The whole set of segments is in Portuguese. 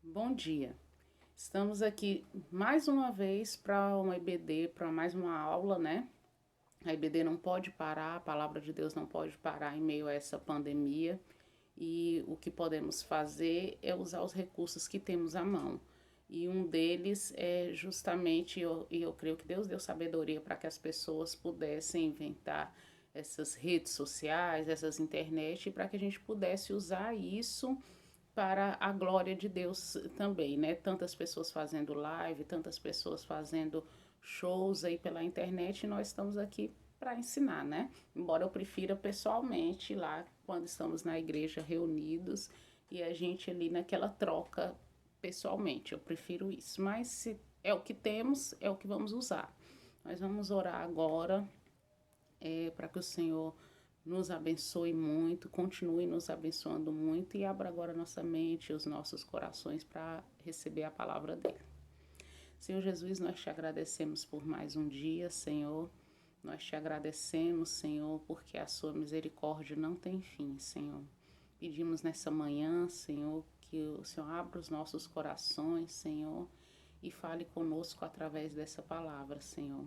Bom dia. Estamos aqui mais uma vez para uma IBD, para mais uma aula, né? A IBD não pode parar, a palavra de Deus não pode parar em meio a essa pandemia. E o que podemos fazer é usar os recursos que temos à mão. E um deles é justamente, eu creio que Deus deu sabedoria para que as pessoas pudessem inventar essas redes sociais, essas internet, para que a gente pudesse usar isso para a glória de Deus também, né? Tantas pessoas fazendo live, tantas pessoas fazendo shows aí pela internet, e nós estamos aqui para ensinar, né? Embora eu prefira pessoalmente lá quando estamos na igreja reunidos e a gente ali naquela troca pessoalmente, eu prefiro isso. Mas se é o que temos, é o que vamos usar. Nós vamos orar agora para que o Senhor nos abençoe muito, continue nos abençoando muito e abra agora nossa mente e os nossos corações para receber a palavra dele. Senhor Jesus, nós te agradecemos por mais um dia, Senhor. Nós te agradecemos, Senhor, porque a sua misericórdia não tem fim, Senhor. Pedimos nessa manhã, Senhor, que o Senhor abra os nossos corações, Senhor, e fale conosco através dessa palavra, Senhor.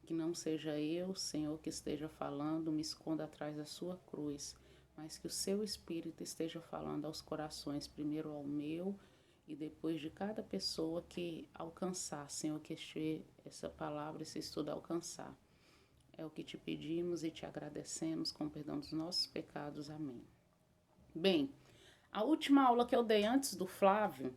Que não seja eu, Senhor, que esteja falando, me esconda atrás da sua cruz, mas que o seu Espírito esteja falando aos corações, primeiro ao meu e depois de cada pessoa que alcançar, Senhor, que essa palavra, esse estudo alcançar. É o que te pedimos e te agradecemos com o perdão dos nossos pecados. Amém. Bem, a última aula que eu dei antes do Flávio,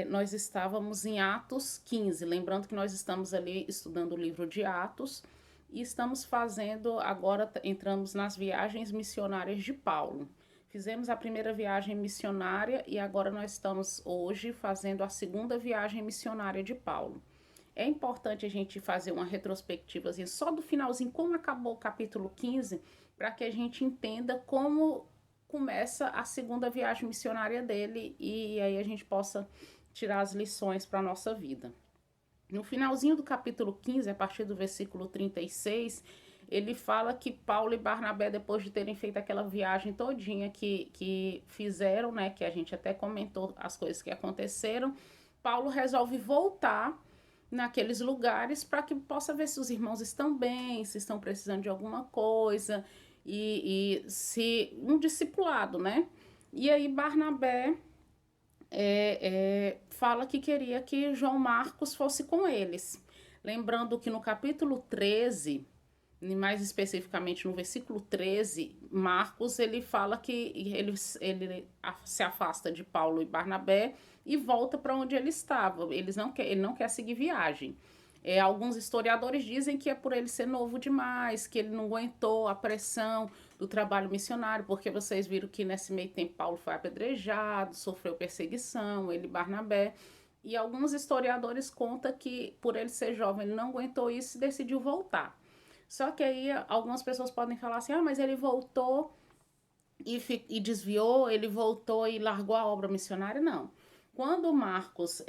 nós estávamos em Atos 15. Lembrando que nós estamos ali estudando o livro de Atos e estamos fazendo, agora entramos nas viagens missionárias de Paulo. Fizemos a primeira viagem missionária e agora nós estamos hoje fazendo a segunda viagem missionária de Paulo. É importante a gente fazer uma retrospectiva assim, só do finalzinho, como acabou o capítulo 15, para que a gente entenda como começa a segunda viagem missionária dele e aí a gente possa tirar as lições para a nossa vida. No finalzinho do capítulo 15, a partir do versículo 36, ele fala que Paulo e Barnabé, depois de terem feito aquela viagem todinha que fizeram, né, que a gente até comentou as coisas que aconteceram, Paulo resolve voltar naqueles lugares para que possa ver se os irmãos estão bem, se estão precisando de alguma coisa e se um discipulado, né? E aí Barnabé fala que queria que João Marcos fosse com eles. Lembrando que no capítulo 13, mais especificamente no versículo 13, Marcos ele fala que ele se afasta de Paulo e Barnabé e volta para onde ele estava. Ele não quer seguir viagem. Alguns historiadores dizem que é por ele ser novo demais, que ele não aguentou a pressão do trabalho missionário, porque vocês viram que nesse meio tempo Paulo foi apedrejado, sofreu perseguição, ele e Barnabé. E alguns historiadores contam que por ele ser jovem ele não aguentou isso e decidiu voltar. Só que aí algumas pessoas podem falar assim, mas ele voltou e desviou, ele voltou e largou a obra missionária. Não. Quando Marcos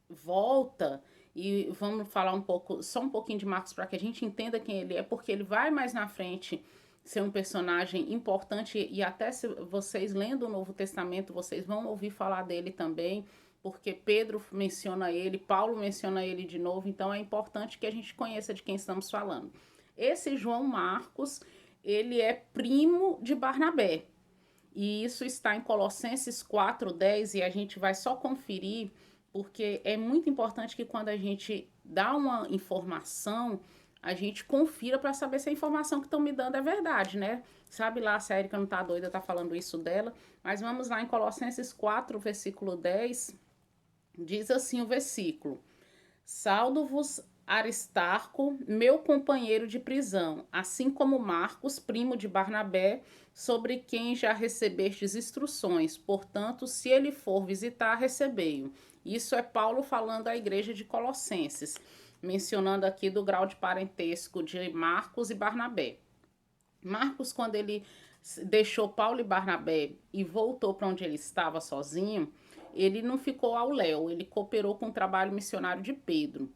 volta, e vamos falar um pouco, só um pouquinho de Marcos para que a gente entenda quem ele é, porque ele vai mais na frente ser um personagem importante e até se vocês lendo o Novo Testamento, vocês vão ouvir falar dele também, porque Pedro menciona ele, Paulo menciona ele de novo, então é importante que a gente conheça de quem estamos falando. Esse João Marcos, ele é primo de Barnabé. E isso está em Colossenses 4:10 e a gente vai só conferir, porque é muito importante que quando a gente dá uma informação, a gente confira para saber se a informação que estão me dando é verdade, né? Sabe lá, se a Erika não tá doida, tá falando isso dela. Mas vamos lá em Colossenses 4, versículo 10. Diz assim o versículo: Saldo-vos Aristarco, meu companheiro de prisão, assim como Marcos, primo de Barnabé, sobre quem já recebestes instruções. Portanto, se ele for visitar, recebei-o. Isso é Paulo falando à igreja de Colossenses, mencionando aqui do grau de parentesco de Marcos e Barnabé. Marcos, quando ele deixou Paulo e Barnabé e voltou para onde ele estava sozinho, ele não ficou ao léu, ele cooperou com o trabalho missionário de Pedro.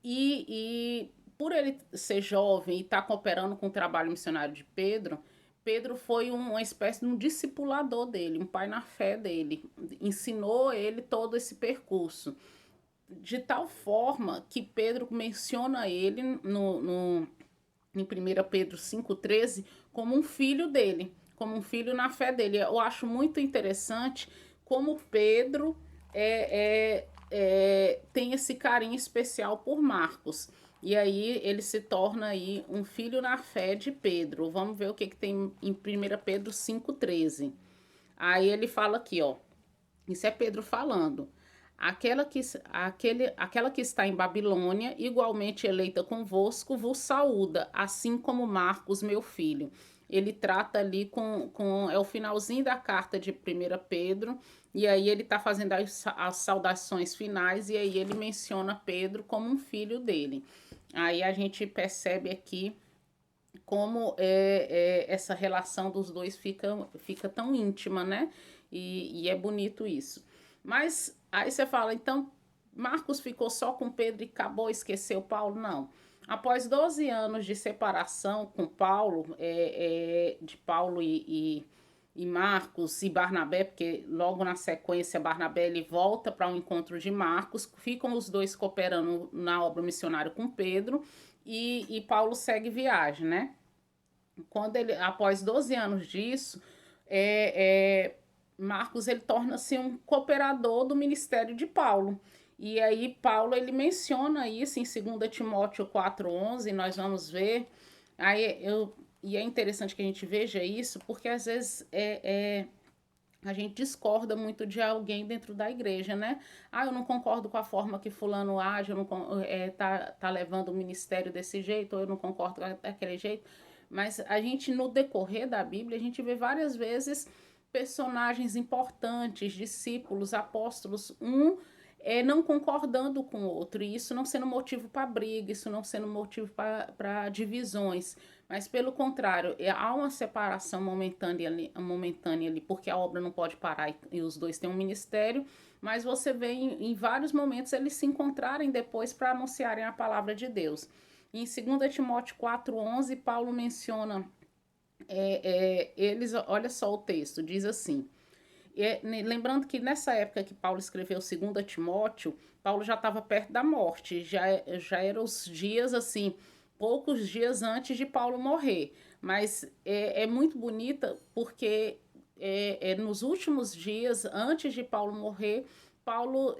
E por ele ser jovem e estar cooperando com o trabalho missionário de Pedro, Pedro foi uma espécie de um discipulador dele, um pai na fé dele, ensinou ele todo esse percurso, de tal forma que Pedro menciona ele em 1 Pedro 5,13 como um filho dele, como um filho na fé dele. Eu acho muito interessante como Pedro tem esse carinho especial por Marcos. E aí ele se torna aí um filho na fé de Pedro. Vamos ver o que tem em 1 Pedro 5,13. Aí ele fala aqui, ó. Isso é Pedro falando. Aquela que está em Babilônia, igualmente eleita convosco, vos saúda, assim como Marcos, meu filho. Ele trata ali é o finalzinho da carta de 1 Pedro, e aí ele está fazendo as saudações finais, e aí ele menciona Pedro como um filho dele. Aí a gente percebe aqui como essa relação dos dois fica tão íntima, né? E é bonito isso. Mas aí você fala, então Marcos ficou só com Pedro e acabou, esqueceu Paulo? Não. Após 12 anos de separação com Paulo, de Paulo e Marcos e Barnabé, porque logo na sequência Barnabé ele volta para o encontro de Marcos, ficam os dois cooperando na obra missionária com Pedro e Paulo segue viagem, né? Quando ele, após 12 anos disso, Marcos ele torna-se um cooperador do ministério de Paulo. E aí Paulo ele menciona isso em 2 Timóteo 4,11, nós vamos ver. E é interessante que a gente veja isso, porque às vezes a gente discorda muito de alguém dentro da igreja, né? Ah, eu não concordo com a forma que fulano age, eu não tá levando o ministério desse jeito, ou eu não concordo daquele jeito. Mas a gente, no decorrer da Bíblia, a gente vê várias vezes personagens importantes, discípulos, apóstolos, não concordando com o outro, e isso não sendo motivo para briga, isso não sendo motivo para divisões, mas pelo contrário, há uma separação momentânea ali, porque a obra não pode parar e os dois têm um ministério, mas você vê em vários momentos eles se encontrarem depois para anunciarem a palavra de Deus. Em 2 Timóteo 4,11, Paulo menciona eles, olha só o texto, diz assim. Lembrando que nessa época que Paulo escreveu 2 Timóteo, Paulo já estava perto da morte, já eram os dias assim, poucos dias antes de Paulo morrer. Mas é muito bonita porque nos últimos dias, antes de Paulo morrer, Paulo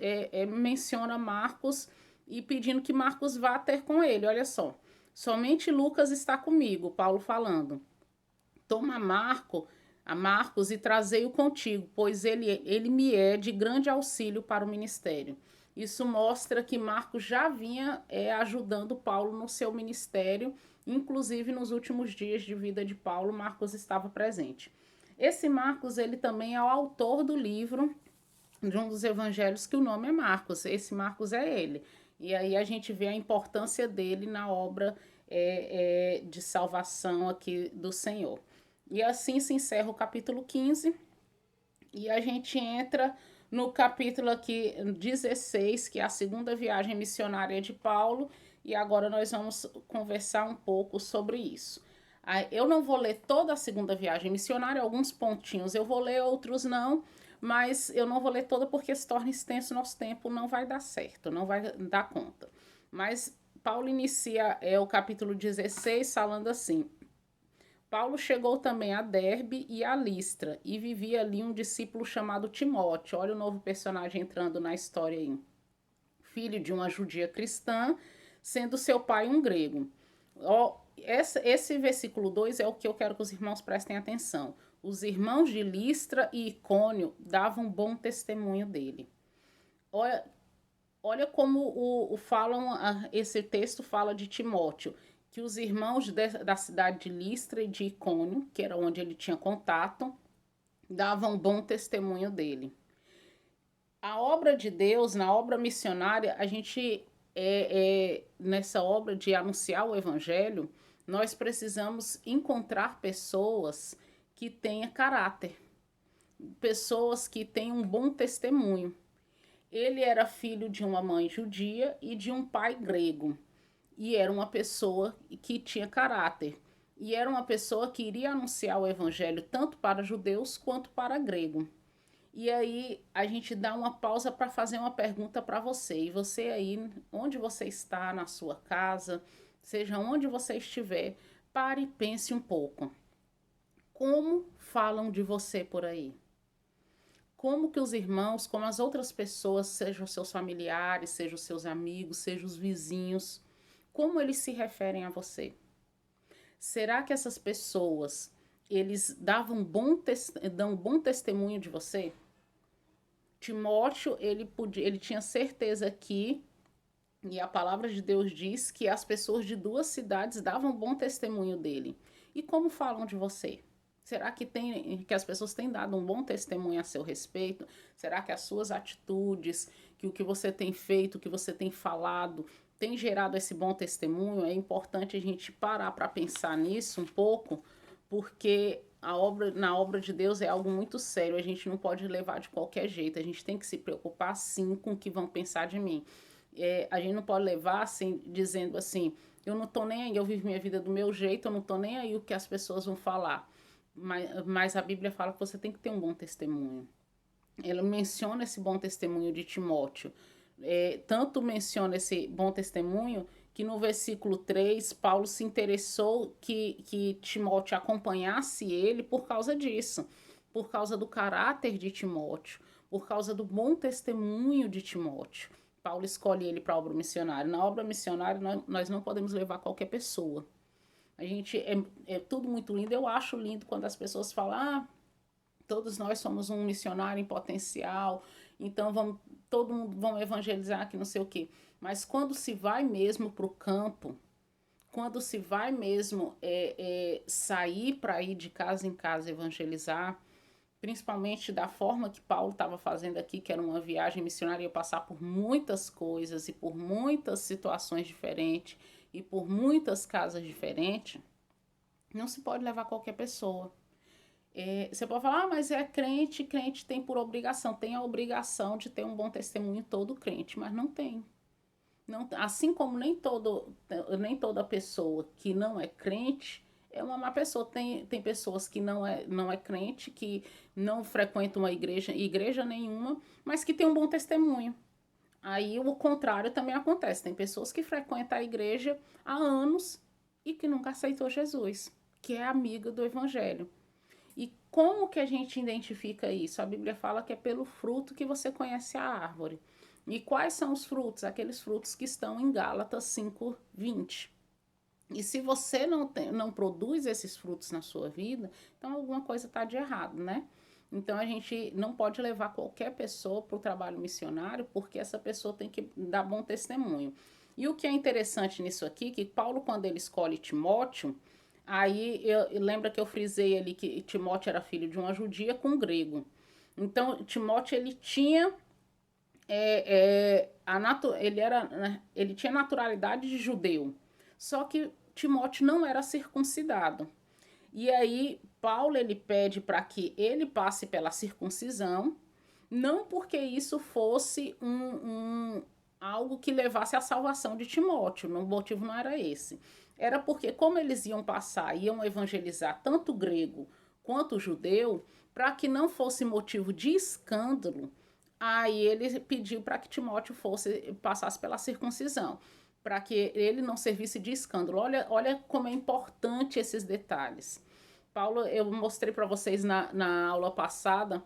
menciona Marcos e pedindo que Marcos vá ter com ele. Olha só, somente Lucas está comigo, Paulo falando. Toma a Marcos e trazei-o contigo, pois ele me é de grande auxílio para o ministério. Isso mostra que Marcos já vinha ajudando Paulo no seu ministério, inclusive nos últimos dias de vida de Paulo, Marcos estava presente. Esse Marcos, ele também é o autor do livro de um dos evangelhos que o nome é Marcos. Esse Marcos é ele. E aí a gente vê a importância dele na obra de salvação aqui do Senhor. E assim se encerra o capítulo 15 e a gente entra no capítulo aqui 16, que é a segunda viagem missionária de Paulo, e agora nós vamos conversar um pouco sobre isso. Eu não vou ler toda a segunda viagem missionária, alguns pontinhos eu vou ler, outros não, mas eu não vou ler toda porque se torna extenso nosso tempo, não vai dar certo, não vai dar conta. Mas Paulo inicia o capítulo 16 falando assim: Paulo chegou também a Derbe e a Listra, e vivia ali um discípulo chamado Timóteo. Olha o novo personagem entrando na história aí. Filho de uma judia cristã, sendo seu pai um grego. Esse versículo 2 é o que eu quero que os irmãos prestem atenção. Os irmãos de Listra e Icônio davam bom testemunho dele. Olha como esse texto fala de Timóteo, que os irmãos da cidade de Listra e de Icônio, que era onde ele tinha contato, davam bom testemunho dele. A obra de Deus, na obra missionária, a gente, nessa obra de anunciar o evangelho, nós precisamos encontrar pessoas que tenham caráter, pessoas que tenham um bom testemunho. Ele era filho de uma mãe judia e de um pai grego. E era uma pessoa que tinha caráter. e era uma pessoa que iria anunciar o evangelho tanto para judeus quanto para grego. E aí a gente dá uma pausa para fazer uma pergunta para você. E você aí, onde você está na sua casa, seja onde você estiver, pare e pense um pouco. Como falam de você por aí? Como que os irmãos, como as outras pessoas, sejam os seus familiares, sejam os seus amigos, sejam os vizinhos, como eles se referem a você? Será que essas pessoas, eles dão um bom testemunho de você? Timóteo, ele tinha certeza que, e a palavra de Deus diz que as pessoas de duas cidades davam bom testemunho dele. E como falam de você? Será que as pessoas têm dado um bom testemunho a seu respeito? Será que as suas atitudes, que o que você tem feito, o que você tem falado, tem gerado esse bom testemunho? É importante a gente parar para pensar nisso um pouco, porque na obra de Deus é algo muito sério, a gente não pode levar de qualquer jeito, a gente tem que se preocupar sim com o que vão pensar de mim. A gente não pode levar assim, dizendo assim, eu não tô nem aí, eu vivo minha vida do meu jeito, eu não tô nem aí o que as pessoas vão falar. Mas a Bíblia fala que você tem que ter um bom testemunho. Ela menciona esse bom testemunho de Timóteo. Tanto menciona esse bom testemunho que no versículo 3, Paulo se interessou que Timóteo acompanhasse ele por causa disso, por causa do caráter de Timóteo, por causa do bom testemunho de Timóteo. Paulo escolhe ele para a obra missionária. Na obra missionária, nós não podemos levar qualquer pessoa. A gente é tudo muito lindo. Eu acho lindo quando as pessoas falam, todos nós somos um missionário em potencial, então todo mundo vão evangelizar que não sei o quê. Mas quando se vai mesmo para o campo, quando se vai mesmo sair para ir de casa em casa evangelizar, principalmente da forma que Paulo estava fazendo aqui, que era uma viagem missionária, ia passar por muitas coisas e por muitas situações diferentes e por muitas casas diferentes, não se pode levar qualquer pessoa. Você pode falar, mas é crente, crente tem por obrigação, tem a obrigação de ter um bom testemunho todo crente, mas não tem. Não, assim como nem toda pessoa que não é crente é uma má pessoa. Tem pessoas que não é crente, que não frequentam uma igreja nenhuma, mas que tem um bom testemunho. Aí o contrário também acontece. Tem pessoas que frequentam a igreja há anos e que nunca aceitou Jesus, que é amiga do evangelho. E como que a gente identifica isso? A Bíblia fala que é pelo fruto que você conhece a árvore. E quais são os frutos? Aqueles frutos que estão em Gálatas 5:20. E se você não produz esses frutos na sua vida, então alguma coisa está de errado, né? Então a gente não pode levar qualquer pessoa para o trabalho missionário, porque essa pessoa tem que dar bom testemunho. E o que é interessante nisso aqui, que Paulo, quando ele escolhe Timóteo, aí lembra que eu frisei ali que Timóteo era filho de uma judia com um grego. Então Timóteo ele tinha ele tinha naturalidade de judeu, só que Timóteo não era circuncidado. E aí Paulo ele pede para que ele passe pela circuncisão, não porque isso fosse algo que levasse à salvação de Timóteo, o motivo não era esse. Era porque como eles iam evangelizar tanto o grego quanto o judeu, para que não fosse motivo de escândalo, aí ele pediu para que Timóteo passasse pela circuncisão, para que ele não servisse de escândalo. Olha como é importante esses detalhes. Paulo, eu mostrei para vocês na aula passada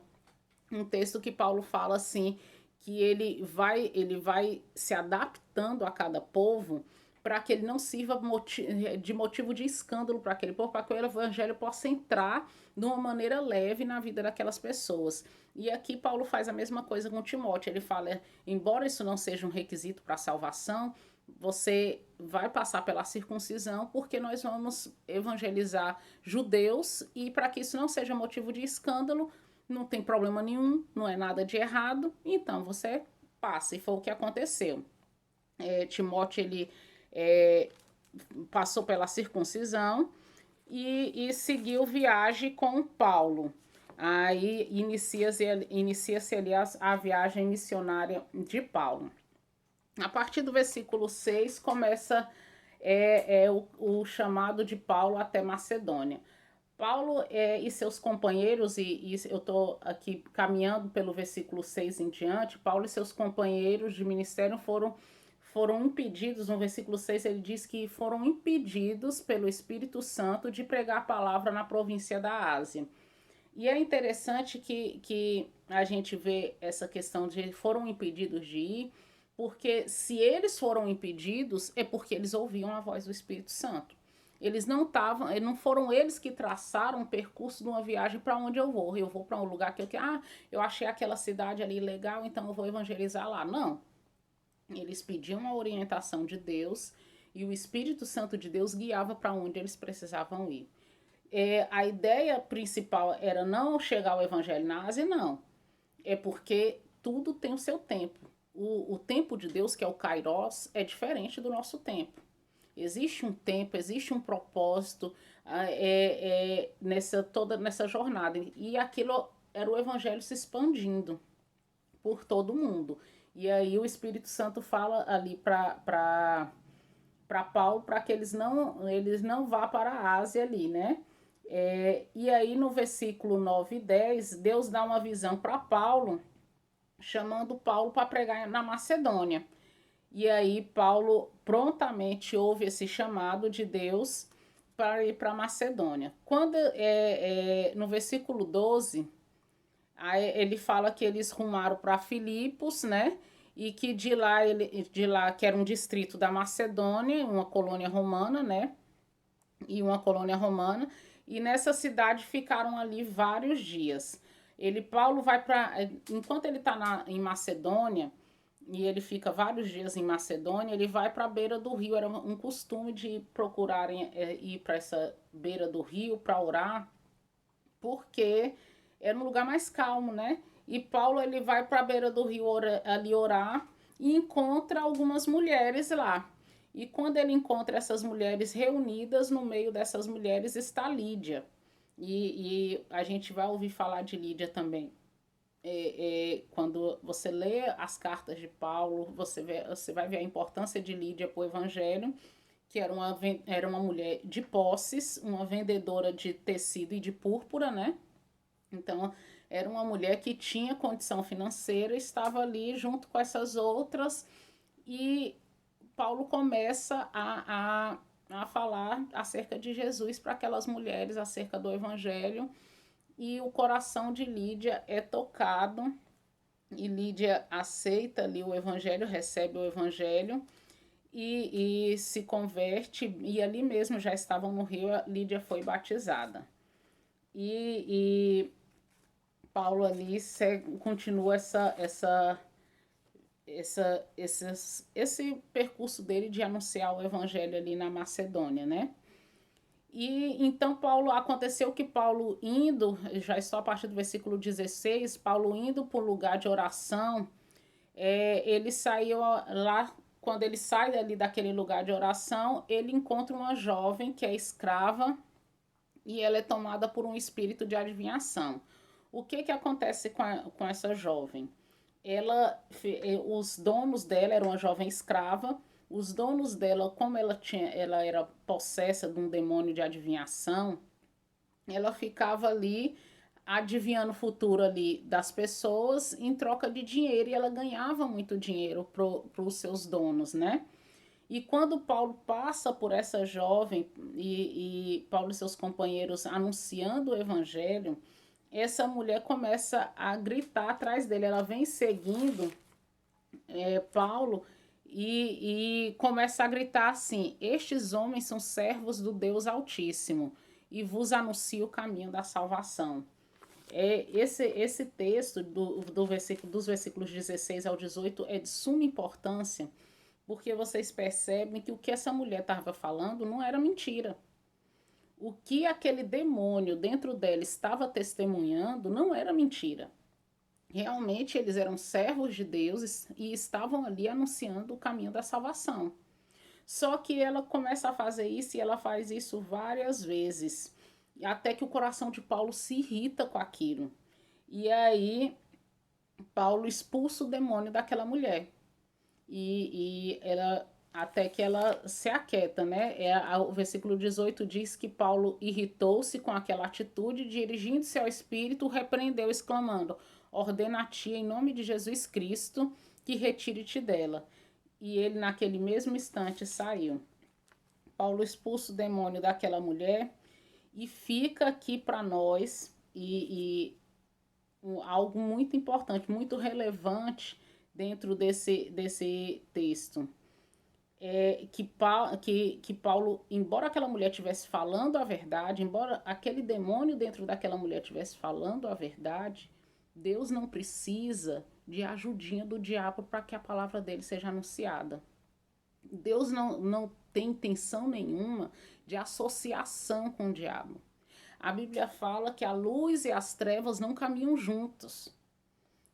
um texto que Paulo fala assim, que ele vai se adaptando a cada povo para que ele não sirva de motivo de escândalo para aquele povo, para que o evangelho possa entrar de uma maneira leve na vida daquelas pessoas. E aqui Paulo faz a mesma coisa com Timóteo. Ele fala, embora isso não seja um requisito para a salvação, você vai passar pela circuncisão porque nós vamos evangelizar judeus e para que isso não seja motivo de escândalo, não tem problema nenhum, não é nada de errado, então você passa. E foi o que aconteceu. Timóteo, ele passou pela circuncisão e seguiu viagem com Paulo. Aí inicia-se ali a viagem missionária de Paulo. A partir do versículo 6 começa é o chamado de Paulo até Macedônia. Paulo e seus companheiros, e eu estou aqui caminhando pelo versículo 6 em diante, Paulo e seus companheiros de ministério foram impedidos, no versículo 6 ele diz que foram impedidos pelo Espírito Santo de pregar a palavra na província da Ásia. E é interessante que a gente vê essa questão de foram impedidos de ir, porque se eles foram impedidos, é porque eles ouviam a voz do Espírito Santo. Eles não estavam, não foram eles que traçaram o percurso de uma viagem para onde eu vou. Eu vou para um lugar que eu achei aquela cidade ali legal, então eu vou evangelizar lá. Não. Eles pediam a orientação de Deus e o Espírito Santo de Deus guiava para onde eles precisavam ir. A ideia principal era não chegar ao evangelho na Ásia, não. É porque tudo tem o seu tempo. O tempo de Deus, que é o Kairos, é diferente do nosso tempo. Existe um tempo, existe um propósito toda nessa jornada. E aquilo era o evangelho se expandindo por todo mundo. E aí o Espírito Santo fala ali para Paulo para que eles não vá para a Ásia ali, né? E aí no versículo 9 e 10, Deus dá uma visão para Paulo, chamando Paulo para pregar na Macedônia. E aí Paulo prontamente ouve esse chamado de Deus para ir para a Macedônia. Quando no versículo 12, aí ele fala que eles rumaram para Filipos, né? E que de lá que era um distrito da Macedônia, uma colônia romana, né? E uma colônia romana, e nessa cidade ficaram ali vários dias. Paulo vai para, enquanto ele está em Macedônia, e ele fica vários dias em Macedônia, ele vai para a beira do rio. Era um costume de procurarem ir para essa beira do rio para orar, porque era um lugar mais calmo, né? E Paulo ele vai para a beira do rio ali orar e encontra algumas mulheres lá. E quando ele encontra essas mulheres reunidas, no meio dessas mulheres está Lídia. E a gente vai ouvir falar de Lídia também. Quando você lê as cartas de Paulo, você vai ver a importância de Lídia para o evangelho, que era uma mulher de posses, uma vendedora de tecido e de púrpura, né? Então, era uma mulher que tinha condição financeira, estava ali junto com essas outras, e Paulo começa a falar acerca de Jesus para aquelas mulheres, acerca do evangelho, e o coração de Lídia é tocado, e Lídia aceita ali o evangelho, recebe o evangelho, e se converte, e ali mesmo já estavam no rio, Lídia foi batizada. E Paulo ali continua esse percurso dele de anunciar o evangelho ali na Macedônia, né? E então aconteceu que Paulo indo, já estou a partir do versículo 16, Paulo indo para um lugar de oração, ele saiu lá, quando ele sai ali daquele lugar de oração, ele encontra uma jovem que é escrava e ela é tomada por um espírito de adivinhação. O que acontece com essa jovem? Os donos dela eram uma jovem escrava. Os donos dela, como ela era possessa de um demônio de adivinhação, ela ficava ali adivinhando o futuro ali das pessoas em troca de dinheiro, e ela ganhava muito dinheiro para os seus donos, né? E quando Paulo passa por essa jovem e Paulo e seus companheiros anunciando o evangelho, essa mulher começa a gritar atrás dele. Ela vem seguindo Paulo e começa a gritar assim: estes homens são servos do Deus Altíssimo e vos anuncio o caminho da salvação. Esse texto dos versículos 16 ao 18 é de suma importância, porque vocês percebem que o que essa mulher estava falando não era mentira. O que aquele demônio dentro dela estava testemunhando não era mentira. Realmente eles eram servos de Deus e estavam ali anunciando o caminho da salvação. Só que ela começa a fazer isso, e ela faz isso várias vezes, até que o coração de Paulo se irrita com aquilo. E aí Paulo expulsa o demônio daquela mulher. E ela até que ela se aquieta, né? O versículo 18 diz que Paulo irritou-se com aquela atitude, dirigindo-se ao Espírito, repreendeu, exclamando: ordena a ti, em nome de Jesus Cristo, que retire-te dela. E ele, naquele mesmo instante, saiu. Paulo expulsa o demônio daquela mulher e fica aqui para nós algo muito importante, muito relevante dentro desse texto. Que Paulo, embora aquela mulher estivesse falando a verdade, embora aquele demônio dentro daquela mulher estivesse falando a verdade, Deus não precisa de ajudinha do diabo para que a palavra dele seja anunciada. Deus não tem intenção nenhuma de associação com o diabo. A Bíblia fala que a luz e as trevas não caminham juntos.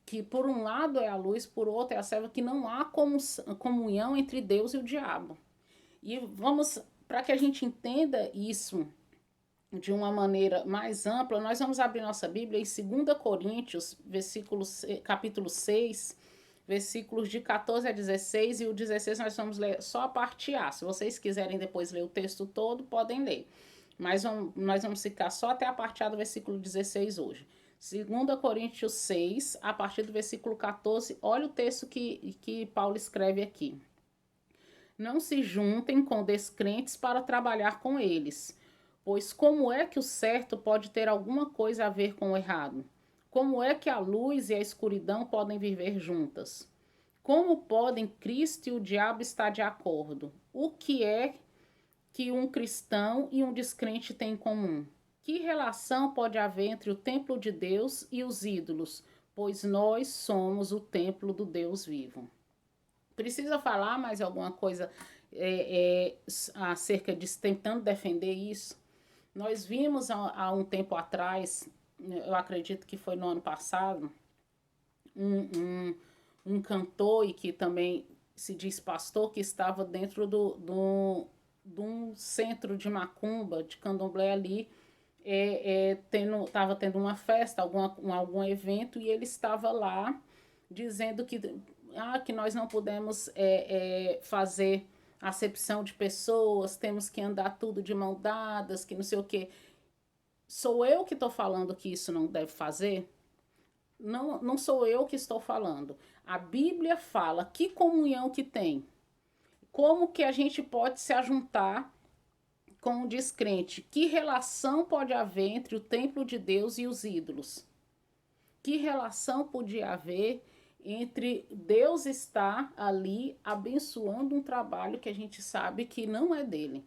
Que por um lado é a luz, por outro é a treva, que não há comunhão entre Deus e o diabo. E vamos, para que a gente entenda isso de uma maneira mais ampla, nós vamos abrir nossa Bíblia em 2 Coríntios, capítulo 6, versículos de 14 a 16, e o 16 nós vamos ler só a parte A. Se vocês quiserem depois ler o texto todo, podem ler. Mas nós vamos ficar só até a parte A do versículo 16 hoje. 2 Coríntios 6, a partir do versículo 14, olha o texto que Paulo escreve aqui. Não se juntem com descrentes para trabalhar com eles, pois como é que o certo pode ter alguma coisa a ver com o errado? Como é que a luz e a escuridão podem viver juntas? Como podem Cristo e o diabo estar de acordo? O que é que um cristão e um descrente têm em comum? Que relação pode haver entre o templo de Deus e os ídolos? Pois nós somos o templo do Deus vivo. Precisa falar mais alguma coisa acerca disso, tentando defender isso? Nós vimos há um tempo atrás, eu acredito que foi no ano passado, um cantor e que também se diz pastor, que estava dentro de um centro de macumba, de candomblé ali, estava tendo uma festa, algum evento, e ele estava lá dizendo que nós não podemos fazer acepção de pessoas, temos que andar tudo de mão dadas, que não sei o quê. Sou eu que estou falando que isso não deve fazer? Não sou eu que estou falando. A Bíblia fala que comunhão que tem. Como que a gente pode se ajuntar com o descrente? Que relação pode haver entre o templo de Deus e os ídolos? Que relação podia haver entre Deus estar ali abençoando um trabalho que a gente sabe que não é dele?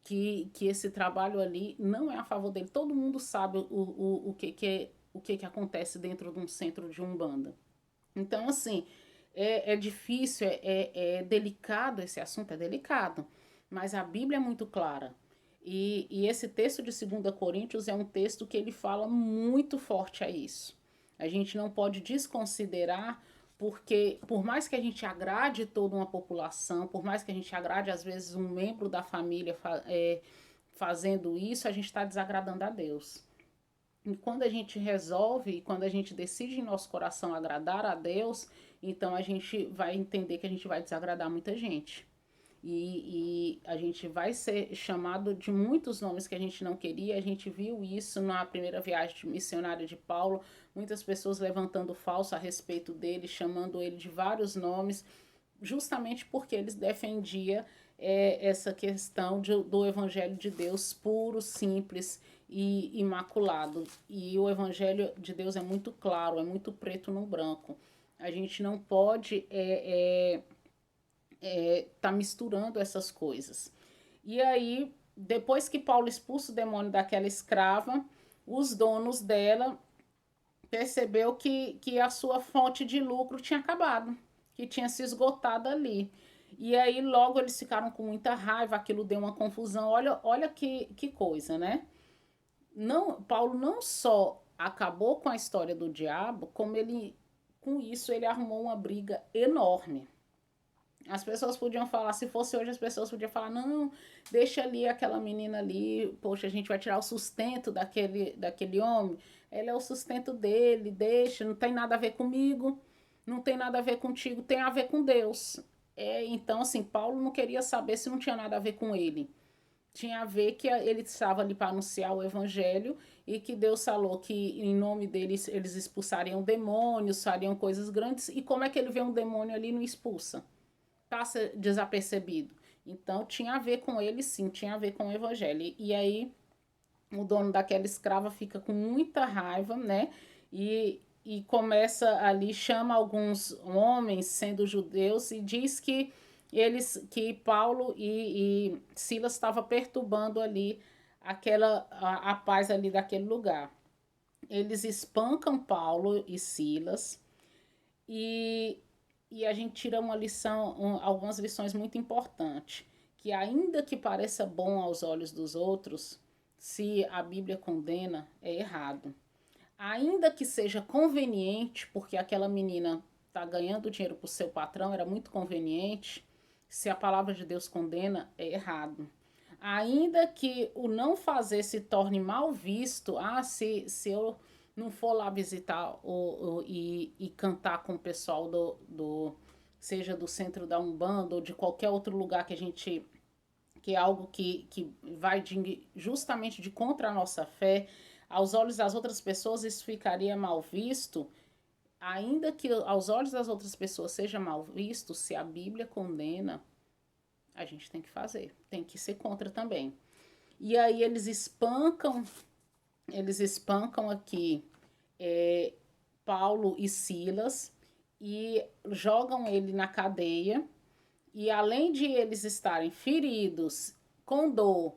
Que esse trabalho ali não é a favor dele. Todo mundo sabe o que acontece dentro de um centro de Umbanda. Então, assim, é difícil, é delicado esse assunto, é delicado. Mas a Bíblia é muito clara. E esse texto de 2 Coríntios é um texto que ele fala muito forte a isso. A gente não pode desconsiderar, porque por mais que a gente agrade toda uma população, por mais que a gente agrade às vezes um membro da família fazendo isso, a gente está desagradando a Deus. E quando a gente resolve, quando a gente decide em nosso coração agradar a Deus, então a gente vai entender que a gente vai desagradar muita gente. E a gente vai ser chamado de muitos nomes que a gente não queria. A gente viu isso na primeira viagem missionária de Paulo, muitas pessoas levantando falso a respeito dele, chamando ele de vários nomes, justamente porque eles defendiam essa questão do evangelho de Deus puro, simples e imaculado. E o evangelho de Deus é muito claro, é muito preto no branco. A gente não pode tá misturando essas coisas. E aí, depois que Paulo expulsa o demônio daquela escrava, os donos dela percebeu que a sua fonte de lucro tinha acabado, que tinha se esgotado ali. E aí logo eles ficaram com muita raiva, aquilo deu uma confusão. Olha que coisa, né? Paulo não só acabou com a história do diabo, como com isso ele arrumou uma briga enorme. As pessoas podiam falar, se fosse hoje, as pessoas podiam falar, não, deixa ali aquela menina ali, poxa, a gente vai tirar o sustento daquele homem, ele é o sustento dele, deixa, não tem nada a ver comigo, não tem nada a ver contigo, tem a ver com Deus. Então, assim, Paulo não queria saber se não tinha nada a ver com ele. Tinha a ver que ele estava ali para anunciar o evangelho e que Deus falou que em nome deles eles expulsariam demônios, fariam coisas grandes. E como é que ele vê um demônio ali e não expulsa? Passa desapercebido. Então tinha a ver com ele, sim, tinha a ver com o evangelho. E aí o dono daquela escrava fica com muita raiva, né? E começa ali, chama alguns homens, sendo judeus, e diz que Paulo e Silas estavam perturbando ali a paz ali daquele lugar. Eles espancam Paulo e Silas e, e a gente tira uma lição, algumas lições muito importantes, que ainda que pareça bom aos olhos dos outros, se a Bíblia condena, é errado. Ainda que seja conveniente, porque aquela menina está ganhando dinheiro para o seu patrão, era muito conveniente, se a palavra de Deus condena, é errado. Ainda que o não fazer se torne mal visto, se eu não for lá visitar e cantar com o pessoal seja do centro da Umbanda ou de qualquer outro lugar que a gente que é algo que vai justamente de contra a nossa fé, aos olhos das outras pessoas isso ficaria mal visto, ainda que aos olhos das outras pessoas seja mal visto, se a Bíblia condena, a gente tem que fazer, tem que ser contra também. E aí eles espancam aqui Paulo e Silas e jogam ele na cadeia. E além de eles estarem feridos, com dor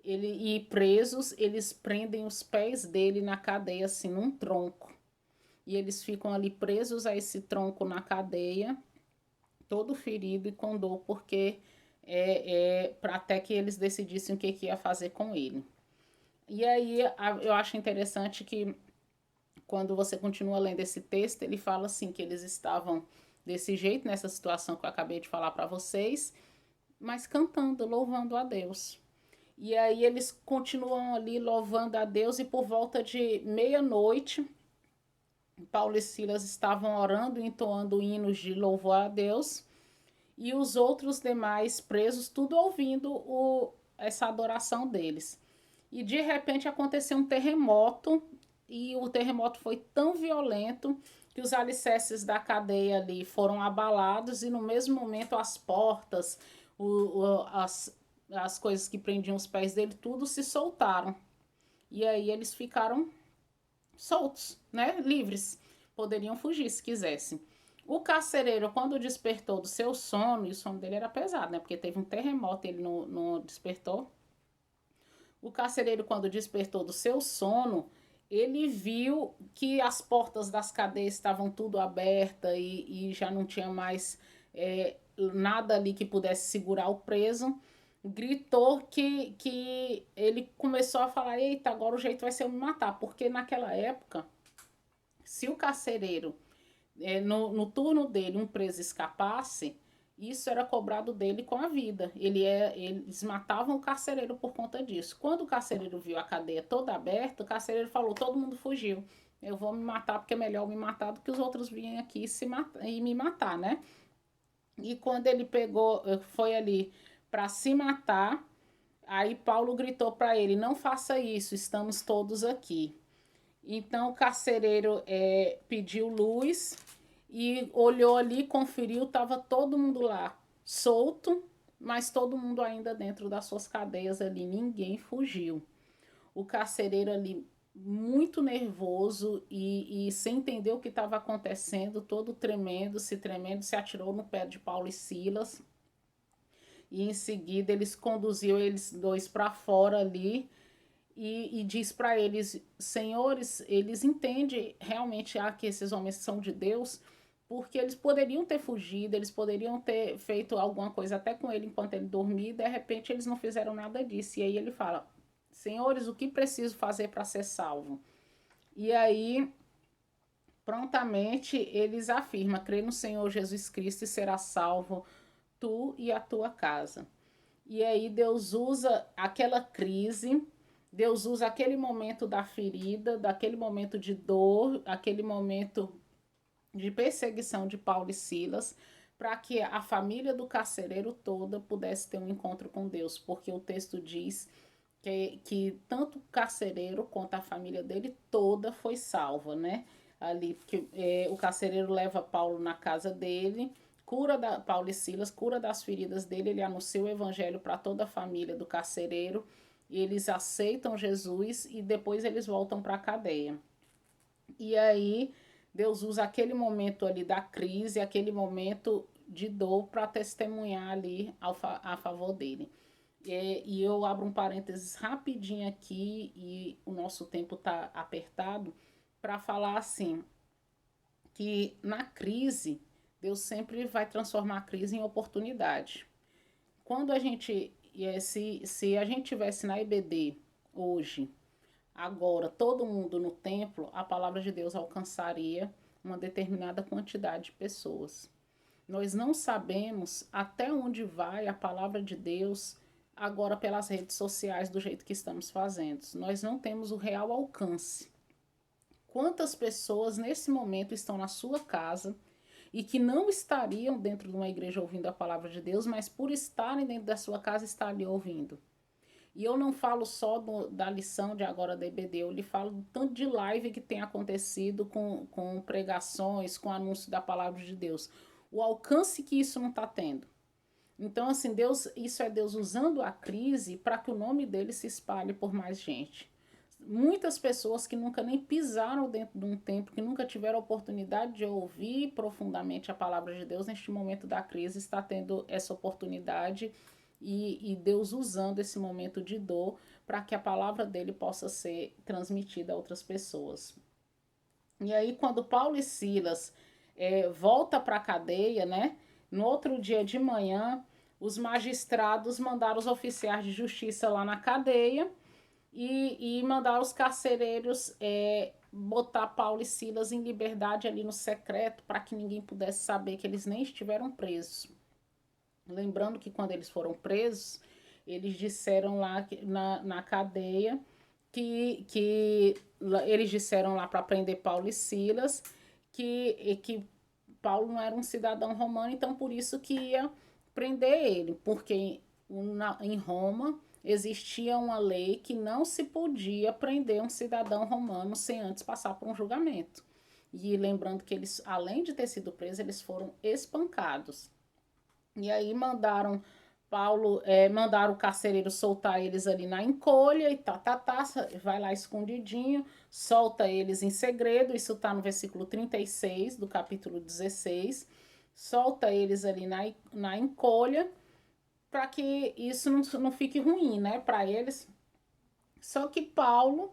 e presos, eles prendem os pés dele na cadeia, assim, num tronco. E eles ficam ali presos a esse tronco na cadeia, todo ferido e com dor, porque para até que eles decidissem o que ia fazer com ele. E aí eu acho interessante que quando você continua lendo esse texto, ele fala assim que eles estavam desse jeito, nessa situação que eu acabei de falar para vocês, mas cantando, louvando a Deus. E aí eles continuam ali louvando a Deus e por volta de meia-noite, Paulo e Silas estavam orando e entoando hinos de louvor a Deus e os outros demais presos tudo ouvindo essa adoração deles. E de repente aconteceu um terremoto e o terremoto foi tão violento que os alicerces da cadeia ali foram abalados e no mesmo momento as portas, as coisas que prendiam os pés dele, tudo se soltaram. E aí eles ficaram soltos, né? Livres. Poderiam fugir se quisessem. O carcereiro, quando despertou do seu sono, e o sono dele era pesado, né? Porque teve um terremoto e ele não despertou. O carcereiro, quando despertou do seu sono, ele viu que as portas das cadeias estavam tudo abertas e já não tinha mais nada ali que pudesse segurar o preso. Gritou que ele começou a falar: eita, agora o jeito vai ser eu me matar. Porque naquela época, se o carcereiro, no turno dele, um preso escapasse, isso era cobrado dele com a vida. Eles matavam o carcereiro por conta disso. Quando o carcereiro viu a cadeia toda aberta, o carcereiro falou: todo mundo fugiu. Eu vou me matar porque é melhor me matar do que os outros virem aqui e me matar, né? E quando ele foi ali para se matar, aí Paulo gritou para ele: não faça isso, estamos todos aqui. Então o carcereiro pediu luz e olhou ali, conferiu, estava todo mundo lá solto, mas todo mundo ainda dentro das suas cadeias ali, ninguém fugiu. O carcereiro ali muito nervoso e sem entender o que estava acontecendo, todo tremendo, se atirou no pé de Paulo e Silas. E em seguida eles conduziu eles dois para fora ali e diz para eles: senhores, eles entendem realmente que esses homens são de Deus, porque eles poderiam ter fugido, eles poderiam ter feito alguma coisa até com ele enquanto ele dormia, e de repente eles não fizeram nada disso. E aí ele fala: senhores, o que preciso fazer para ser salvo? E aí, prontamente, eles afirmam: crê no Senhor Jesus Cristo e será salvo tu e a tua casa. E aí Deus usa aquela crise, Deus usa aquele momento da ferida, daquele momento de dor, aquele momento de perseguição de Paulo e Silas, para que a família do carcereiro toda pudesse ter um encontro com Deus, porque o texto diz que tanto o carcereiro quanto a família dele toda foi salva, né? Ali, porque o carcereiro leva Paulo na casa dele, Paulo e Silas, cura das feridas dele, ele anuncia o evangelho para toda a família do carcereiro, e eles aceitam Jesus e depois eles voltam para a cadeia. E aí Deus usa aquele momento ali da crise, aquele momento de dor para testemunhar ali a favor dele. E eu abro um parênteses rapidinho aqui, e o nosso tempo está apertado, para falar assim, que na crise, Deus sempre vai transformar a crise em oportunidade. Quando a gente, se a gente tivesse na IBD hoje, agora, todo mundo no templo, a palavra de Deus alcançaria uma determinada quantidade de pessoas. Nós não sabemos até onde vai a palavra de Deus agora pelas redes sociais do jeito que estamos fazendo. Nós não temos o real alcance. Quantas pessoas nesse momento estão na sua casa e que não estariam dentro de uma igreja ouvindo a palavra de Deus, mas por estarem dentro da sua casa estão ali ouvindo? E eu não falo só da lição de agora da IBD, eu lhe falo do tanto de live que tem acontecido com pregações, com anúncio da palavra de Deus. O alcance que isso não está tendo. Então, assim, isso é Deus usando a crise para que o nome dele se espalhe por mais gente. Muitas pessoas que nunca nem pisaram dentro de um templo, que nunca tiveram a oportunidade de ouvir profundamente a palavra de Deus, neste momento da crise, está tendo essa oportunidade e Deus usando esse momento de dor para que a palavra dele possa ser transmitida a outras pessoas. E aí, quando Paulo e Silas volta para a cadeia, né? No outro dia de manhã, os magistrados mandaram os oficiais de justiça lá na cadeia e mandar os carcereiros botar Paulo e Silas em liberdade ali no secreto para que ninguém pudesse saber que eles nem estiveram presos. Lembrando que quando eles foram presos, eles disseram lá na cadeia que eles disseram lá para prender Paulo e Silas que Paulo não era um cidadão romano, então por isso que ia prender ele, porque em Roma existia uma lei que não se podia prender um cidadão romano sem antes passar por um julgamento. E lembrando que eles, além de ter sido presos, eles foram espancados. E aí mandaram o carcereiro soltar eles ali na encolha e vai lá escondidinho, solta eles em segredo, isso tá no versículo 36 do capítulo 16, solta eles ali na encolha, para que isso não fique ruim, né, para eles. Só que Paulo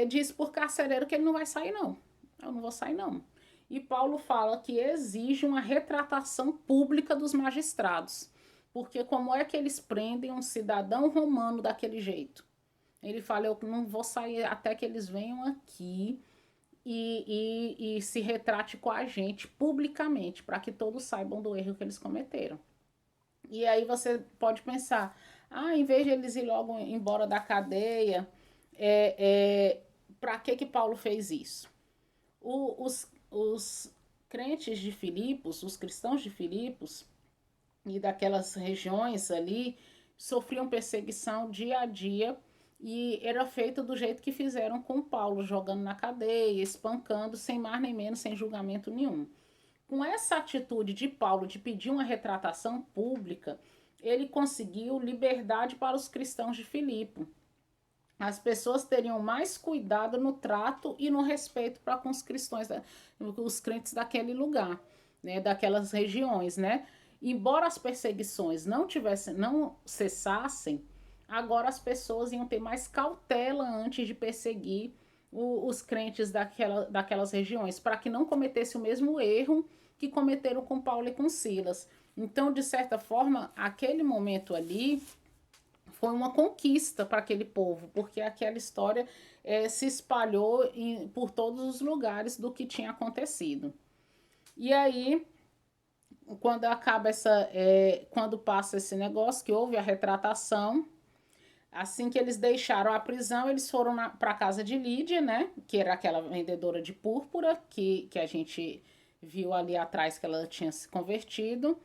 diz por carcereiro que ele não vai sair, não. Eu não vou sair, não. E Paulo fala que exige uma retratação pública dos magistrados. Porque como é que eles prendem um cidadão romano daquele jeito? Ele fala, eu não vou sair até que eles venham aqui e se retrate com a gente publicamente, para que todos saibam do erro que eles cometeram. E aí você pode pensar, em vez de eles ir logo embora da cadeia, para que Paulo fez isso? Os crentes de Filipos, os cristãos de Filipos e daquelas regiões ali, sofriam perseguição dia a dia e era feito do jeito que fizeram com Paulo, jogando na cadeia, espancando, sem mais nem menos, sem julgamento nenhum. Com essa atitude de Paulo de pedir uma retratação pública, ele conseguiu liberdade para os cristãos de Filipe. As pessoas teriam mais cuidado no trato e no respeito para com os cristãos, os crentes daquele lugar, né, daquelas regiões, né? Embora as perseguições não cessassem, agora as pessoas iam ter mais cautela antes de perseguir os crentes daquelas regiões, para que não cometesse o mesmo erro que cometeram com Paulo e com Silas. Então, de certa forma, aquele momento ali foi uma conquista para aquele povo, porque aquela história se espalhou por todos os lugares do que tinha acontecido. E aí, quando acaba quando passa esse negócio, que houve a retratação, assim que eles deixaram a prisão, eles foram para a casa de Lídia, né? Que era aquela vendedora de púrpura que a gente viu ali atrás que ela tinha se convertido,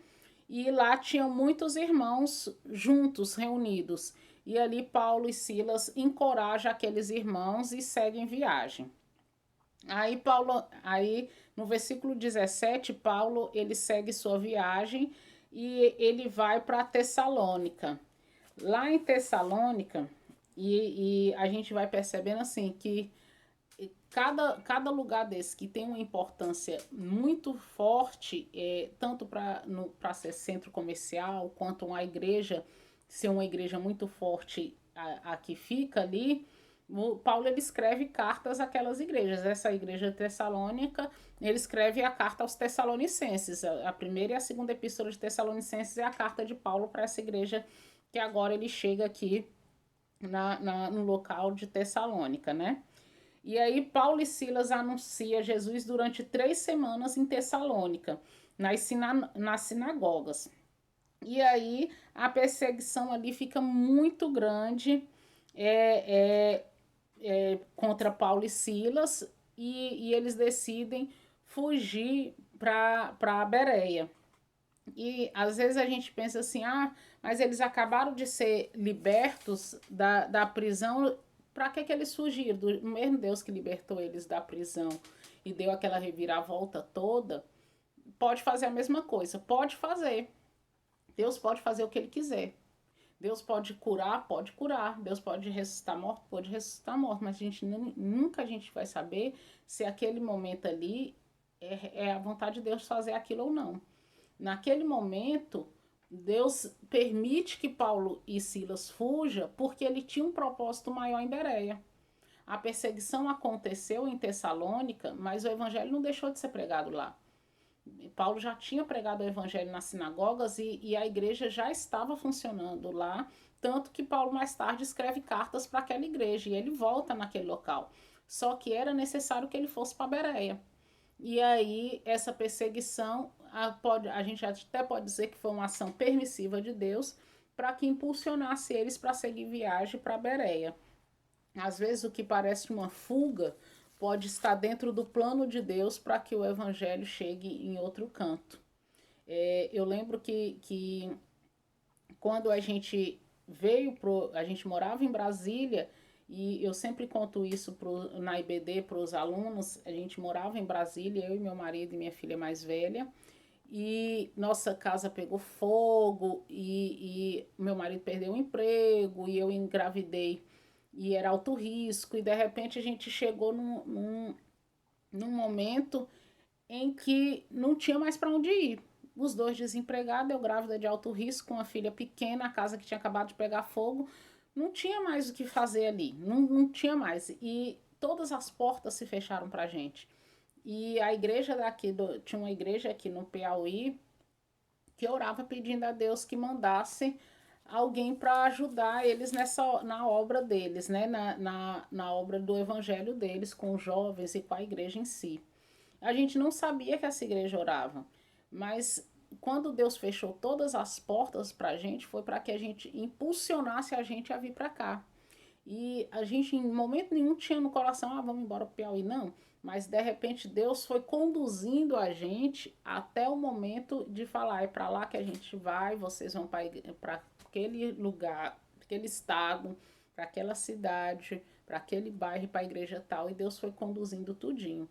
e lá tinham muitos irmãos juntos, reunidos. E ali Paulo e Silas encorajam aqueles irmãos e seguem viagem. Aí no versículo 17, Paulo ele segue sua viagem e ele vai para Tessalônica. Lá em Tessalônica, e a gente vai percebendo assim que cada lugar desse que tem uma importância muito forte, tanto para ser centro comercial, quanto uma igreja, ser uma igreja muito forte a que fica ali, o Paulo ele escreve cartas àquelas igrejas. Essa igreja tessalônica, ele escreve a carta aos Tessalonicenses. A primeira e a segunda epístola de Tessalonicenses é a carta de Paulo para essa igreja que agora ele chega aqui no local de Tessalônica, né? E aí Paulo e Silas anunciam Jesus durante 3 semanas em Tessalônica, nas sinagogas. E aí a perseguição ali fica muito grande contra Paulo e Silas, e eles decidem fugir para Bereia. E às vezes a gente pensa assim, mas eles acabaram de ser libertos da prisão, para que eles fugiram? Do mesmo Deus que libertou eles da prisão e deu aquela reviravolta toda, pode fazer a mesma coisa, pode fazer. Deus pode fazer o que ele quiser. Deus pode curar, pode curar. Deus pode ressuscitar morto, pode ressuscitar morto. Mas nunca a gente vai saber se aquele momento ali é a vontade de Deus fazer aquilo ou não. Naquele momento, Deus permite que Paulo e Silas fujam porque ele tinha um propósito maior em Bereia. A perseguição aconteceu em Tessalônica, mas o evangelho não deixou de ser pregado lá. Paulo já tinha pregado o evangelho nas sinagogas e a igreja já estava funcionando lá, tanto que Paulo mais tarde escreve cartas para aquela igreja e ele volta naquele local. Só que era necessário que ele fosse para Bereia. E aí essa perseguição, a gente até pode dizer que foi uma ação permissiva de Deus para que impulsionasse eles para seguir viagem para Bereia. Às vezes o que parece uma fuga pode estar dentro do plano de Deus para que o evangelho chegue em outro canto. Eu lembro que quando a gente a gente morava em Brasília, e eu sempre conto isso na IBD para os alunos, a gente morava em Brasília, eu e meu marido e minha filha mais velha, e nossa casa pegou fogo, e meu marido perdeu o emprego, e eu engravidei, e era alto risco, e de repente a gente chegou num momento em que não tinha mais para onde ir. Os dois desempregados, eu grávida de alto risco, com uma filha pequena, a casa que tinha acabado de pegar fogo, não tinha mais o que fazer ali, não tinha mais. E todas as portas se fecharam para a gente. E a igreja tinha uma igreja aqui no Piauí que orava pedindo a Deus que mandasse alguém para ajudar eles na obra deles, né? Na obra do evangelho deles, com os jovens e com a igreja em si. A gente não sabia que essa igreja orava, mas quando Deus fechou todas as portas para a gente, foi para que a gente impulsionasse a gente a vir para cá. E a gente em momento nenhum tinha no coração, vamos embora para o Piauí, não. Mas de repente Deus foi conduzindo a gente até o momento de falar, é para lá que a gente vai, vocês vão para aquele lugar, aquele estado, para aquela cidade, para aquele bairro, para a igreja tal. E Deus foi conduzindo tudinho.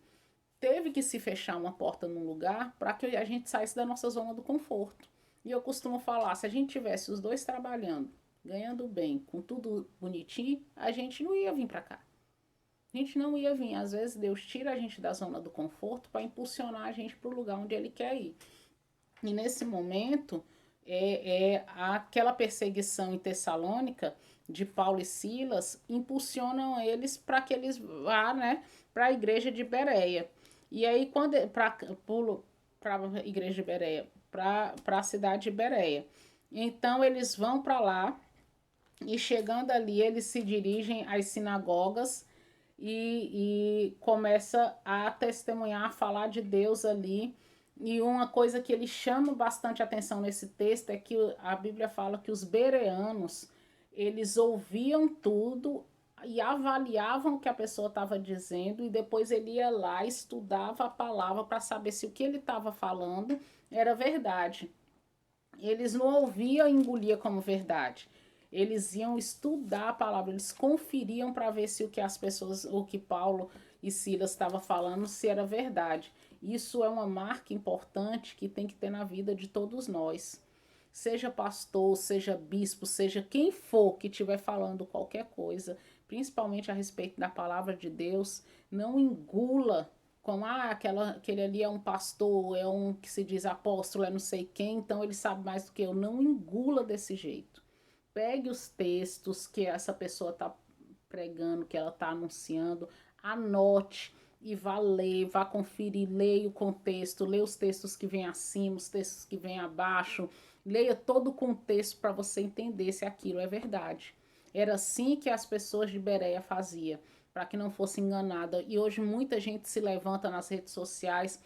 Teve que se fechar uma porta num lugar para que a gente saísse da nossa zona do conforto. E eu costumo falar, se a gente tivesse os dois trabalhando, ganhando bem, com tudo bonitinho, a gente não ia vir para cá. A gente não ia vir. Às vezes Deus tira a gente da zona do conforto para impulsionar a gente para o lugar onde Ele quer ir. E nesse momento, aquela perseguição em Tessalônica de Paulo e Silas impulsionam eles para que eles vá, né, para a igreja de Bereia. E aí, quando para a igreja de Bereia, para a cidade de Bereia. Então, eles vão para lá e chegando ali, eles se dirigem às sinagogas e começa a testemunhar, a falar de Deus ali. E uma coisa que ele chama bastante atenção nesse texto é que a Bíblia fala que os bereanos, eles ouviam tudo e avaliavam o que a pessoa estava dizendo, e depois ele ia lá, estudava a palavra para saber se o que ele estava falando era verdade. Eles não ouviam e engoliam como verdade. Eles iam estudar a palavra, eles conferiam para ver se o que as pessoas, o que Paulo e Silas estavam falando, se era verdade. Isso é uma marca importante que tem que ter na vida de todos nós. Seja pastor, seja bispo, seja quem for que estiver falando qualquer coisa, principalmente a respeito da palavra de Deus, não engula como aquele ali é um pastor, é um que se diz apóstolo, é não sei quem, então ele sabe mais do que eu. Não engula desse jeito. Pegue os textos que essa pessoa está pregando, que ela está anunciando, anote e vá ler, vá conferir, leia o contexto, leia os textos que vêm acima, os textos que vêm abaixo, leia todo o contexto para você entender se aquilo é verdade. Era assim que as pessoas de Bereia faziam, para que não fosse enganada. E hoje muita gente se levanta nas redes sociais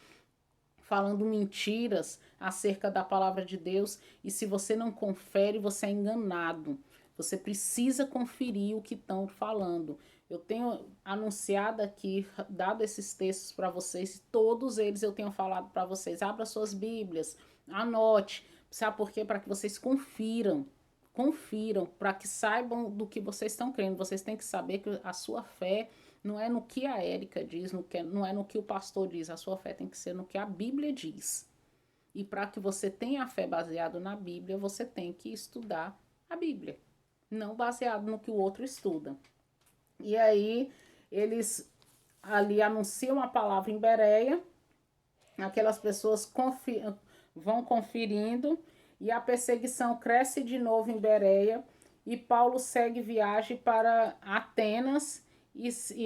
falando mentiras acerca da palavra de Deus, e se você não confere, você é enganado. Você precisa conferir o que estão falando. Eu tenho anunciado aqui, dado esses textos para vocês, e todos eles eu tenho falado para vocês. Abra suas Bíblias, anote. Sabe por quê? Para que vocês confiram, para que saibam do que vocês estão crendo. Vocês têm que saber que a sua fé não é no que a Érica diz, não é no que o pastor diz. A sua fé tem que ser no que a Bíblia diz. E para que você tenha a fé baseada na Bíblia, você tem que estudar a Bíblia, não baseado no que o outro estuda. E aí eles ali anunciam a palavra em Bereia, aquelas pessoas vão conferindo, e a perseguição cresce de novo em Bereia, e Paulo segue viagem para Atenas,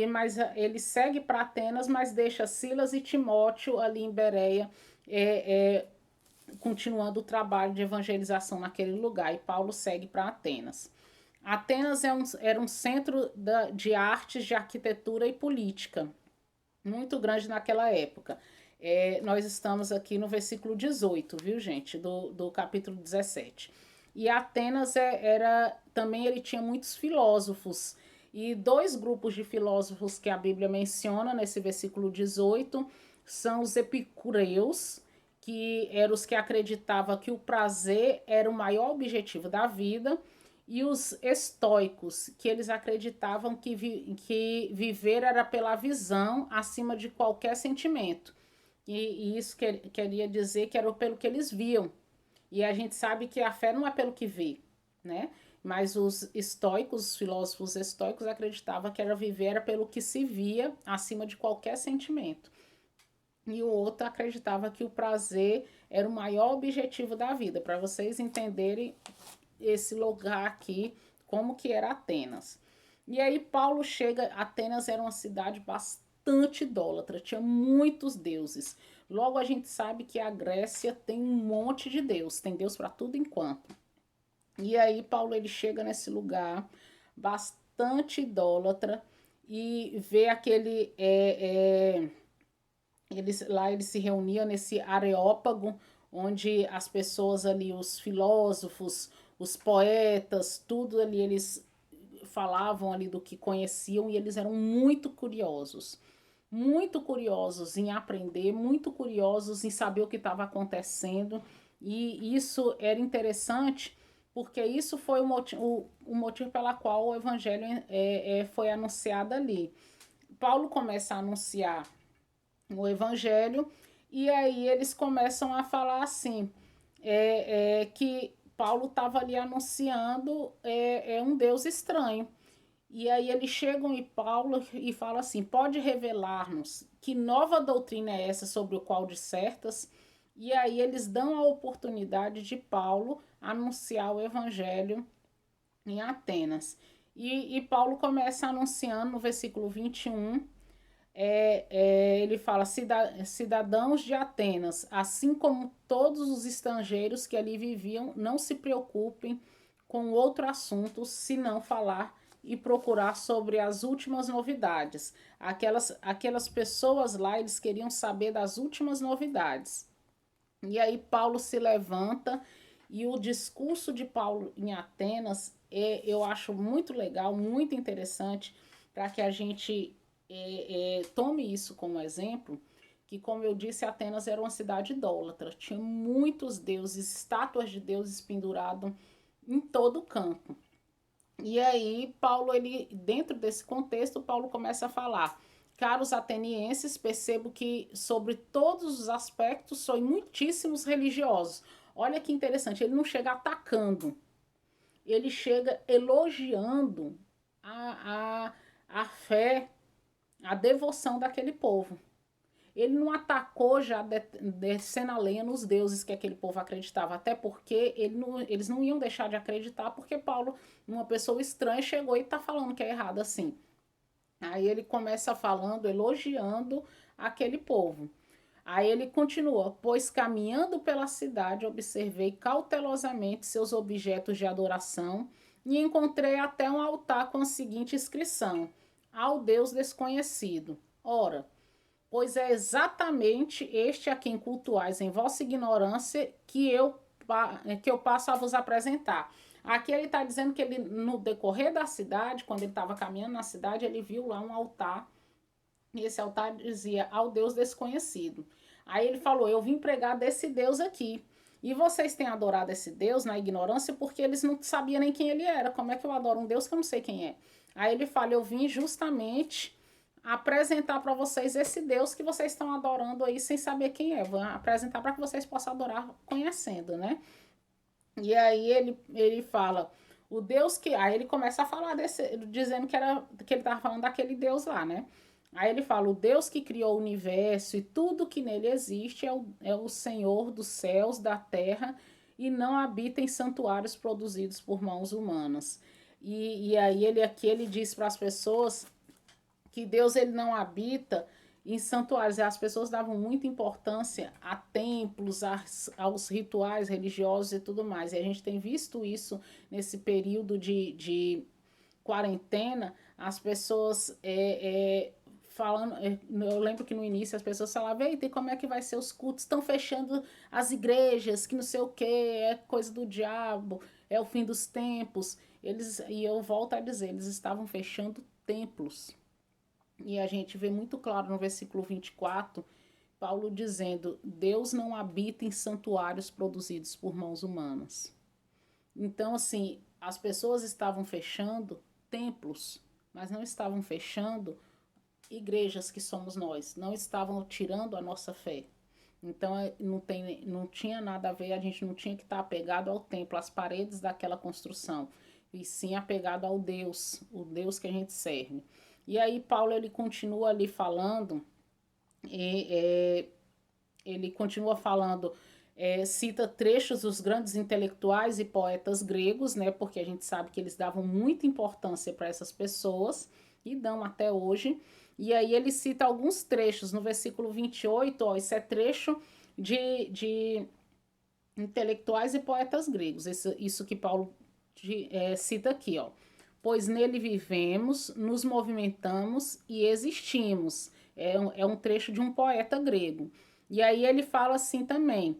mas ele segue para Atenas, mas deixa Silas e Timóteo ali em Bereia, continuando o trabalho de evangelização naquele lugar, e Paulo segue para Atenas. Atenas era um centro de artes, de arquitetura e política, muito grande naquela época. Nós estamos aqui no versículo 18, viu, gente, do capítulo 17. E Atenas também ele tinha muitos filósofos, e dois grupos de filósofos que a Bíblia menciona nesse versículo 18 são os epicureus, que eram os que acreditavam que o prazer era o maior objetivo da vida, e os estoicos, que eles acreditavam que viver era pela visão acima de qualquer sentimento. E isso queria dizer que era pelo que eles viam. E a gente sabe que a fé não é pelo que vê, né? Mas os estoicos, os filósofos estoicos, acreditavam que era viver era pelo que se via acima de qualquer sentimento. E o outro acreditava que o prazer era o maior objetivo da vida, para vocês entenderem esse lugar aqui, como que era Atenas. E aí Paulo chega, Atenas era uma cidade bastante idólatra, tinha muitos deuses. Logo a gente sabe que a Grécia tem um monte de deus, tem deus para tudo enquanto. E aí Paulo ele chega nesse lugar bastante idólatra e vê aquele eles se reuniam nesse areópago onde as pessoas ali, os filósofos, os poetas, tudo ali eles falavam ali do que conheciam, e eles eram muito curiosos em aprender, muito curiosos em saber o que estava acontecendo, e isso era interessante porque isso foi o motivo pela qual o evangelho foi anunciado ali. Paulo começa a anunciar o evangelho, e aí eles começam a falar assim, que Paulo estava ali anunciando um Deus estranho. E aí eles chegam e Paulo e fala assim, pode revelar-nos que nova doutrina é essa sobre o qual dissertas? E aí eles dão a oportunidade de Paulo anunciar o evangelho em Atenas. E Paulo começa anunciando no versículo 21, ele fala, cidadãos de Atenas, assim como todos os estrangeiros que ali viviam, não se preocupem com outro assunto, senão falar e procurar sobre as últimas novidades. Aquelas pessoas lá, eles queriam saber das últimas novidades. E aí Paulo se levanta, e o discurso de Paulo em Atenas eu acho muito legal, muito interessante, para que a gente tome isso como exemplo, que, como eu disse, Atenas era uma cidade idólatra, tinha muitos deuses, estátuas de deuses penduradas em todo o campo. E aí, Paulo, ele, dentro desse contexto, Paulo começa a falar: caros atenienses, percebo que sobre todos os aspectos sois muitíssimos religiosos. Olha que interessante, ele não chega atacando, ele chega elogiando a fé, a devoção daquele povo. Ele não atacou já descendo a lenha nos deuses que aquele povo acreditava, até porque eles não iam deixar de acreditar, porque Paulo, uma pessoa estranha, chegou e está falando que é errado assim. Aí ele começa falando, elogiando aquele povo. Aí ele continua: pois caminhando pela cidade, observei cautelosamente seus objetos de adoração e encontrei até um altar com a seguinte inscrição: ao Deus desconhecido. Ora, pois é exatamente este a quem cultuais em vossa ignorância que eu passo a vos apresentar. Aqui ele está dizendo que ele, no decorrer da cidade, quando ele estava caminhando na cidade, ele viu lá um altar, e esse altar dizia ao Deus desconhecido. Aí ele falou: eu vim pregar desse Deus aqui. E vocês têm adorado esse Deus na ignorância porque eles não sabiam nem quem ele era. Como é que eu adoro um Deus que eu não sei quem é? Aí ele fala: eu vim justamente apresentar para vocês esse Deus que vocês estão adorando aí sem saber quem é. Vou apresentar para que vocês possam adorar conhecendo, né? E aí ele fala: o Deus que. Aí ele começa a falar desse, dizendo que ele estava falando daquele Deus lá, né? Aí ele fala: o Deus que criou o universo e tudo que nele existe é o Senhor dos céus, da terra, e não habita em santuários produzidos por mãos humanas. E aí ele diz para as pessoas que Deus ele não habita em santuários. E as pessoas davam muita importância a templos, aos rituais religiosos e tudo mais. E a gente tem visto isso nesse período de quarentena, as pessoas falando. Eu lembro que no início as pessoas falavam: eita, como é que vai ser os cultos? Estão fechando as igrejas, que não sei o que, é coisa do diabo, é o fim dos tempos. E eu volto a dizer, eles estavam fechando templos. E a gente vê muito claro no versículo 24, Paulo dizendo: Deus não habita em santuários produzidos por mãos humanas. Então, assim, as pessoas estavam fechando templos, mas não estavam fechando igrejas que somos nós, não estavam tirando a nossa fé. Então, não tinha nada a ver, a gente não tinha que estar apegado ao templo, às paredes daquela construção, e sim apegado ao Deus, o Deus que a gente serve. E aí Paulo ele continua ali falando, ele continua falando, cita trechos dos grandes intelectuais e poetas gregos, né? Porque a gente sabe que eles davam muita importância para essas pessoas e dão até hoje. E aí ele cita alguns trechos no versículo 28, ó, isso é trecho de intelectuais e poetas gregos, isso que Paulo cita aqui, ó. Pois nele vivemos, nos movimentamos e existimos. É um trecho de um poeta grego. E aí ele fala assim também: